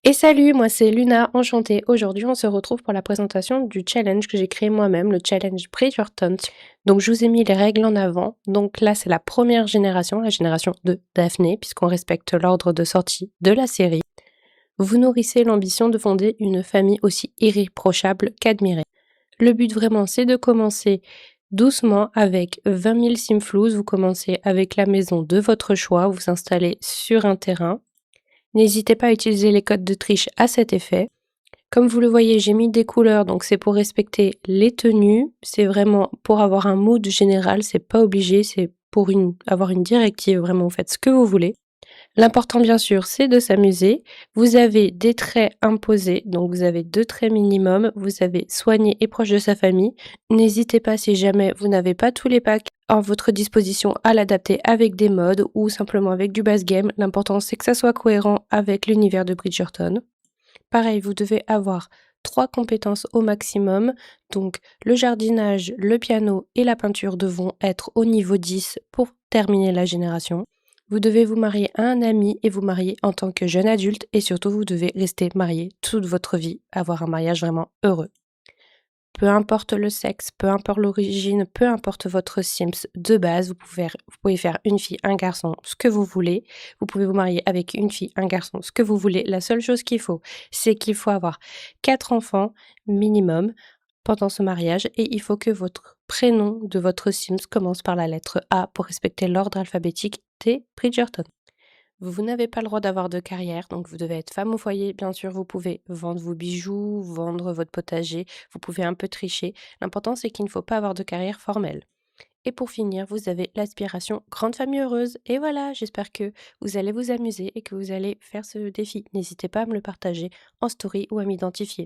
Et salut, moi c'est Luna, enchantée. Aujourd'hui, on se retrouve pour la présentation du challenge que j'ai créé moi-même, le challenge Bridgerton. Donc, je vous ai mis les règles en avant. Donc là, c'est la première génération, la génération de Daphné, puisqu'on respecte l'ordre de sortie de la série. Vous nourrissez l'ambition de fonder une famille aussi irréprochable qu'admirée. Le but vraiment, c'est de commencer doucement avec 20 000 simflouz. Vous commencez avec la maison de votre choix, vous installez sur un terrain. N'hésitez pas à utiliser les codes de triche à cet effet. Comme vous le voyez, j'ai mis des couleurs, donc c'est pour respecter les tenues. C'est vraiment pour avoir un mood général, c'est pas obligé, c'est pour avoir une directive, vraiment vous faites ce que vous voulez. L'important bien sûr, c'est de s'amuser. Vous avez des traits imposés, donc vous avez 2 traits minimum. Vous avez soigné et proche de sa famille. N'hésitez pas si jamais vous n'avez pas tous les packs à votre disposition à l'adapter avec des modes ou simplement avec du base game. L'important c'est que ça soit cohérent avec l'univers de Bridgerton. Pareil, vous devez avoir 3 compétences au maximum. Donc le jardinage, le piano et la peinture devront être au niveau 10 pour terminer la génération. Vous devez vous marier à un ami et vous marier en tant que jeune adulte et surtout vous devez rester marié toute votre vie, avoir un mariage vraiment heureux. Peu importe le sexe, peu importe l'origine, peu importe votre Sims de base, vous pouvez faire une fille, un garçon, ce que vous voulez. Vous pouvez vous marier avec une fille, un garçon, ce que vous voulez. La seule chose qu'il faut, c'est qu'il faut avoir 4 enfants minimum pendant ce mariage et il faut que votre prénom de votre Sims commence par la lettre A pour respecter l'ordre alphabétique des Bridgerton. Vous n'avez pas le droit d'avoir de carrière, donc vous devez être femme au foyer. Bien sûr, vous pouvez vendre vos bijoux, vendre votre potager, vous pouvez un peu tricher. L'important, c'est qu'il ne faut pas avoir de carrière formelle. Et pour finir, vous avez l'aspiration grande famille heureuse. Et voilà, j'espère que vous allez vous amuser et que vous allez faire ce défi. N'hésitez pas à me le partager en story ou à m'identifier.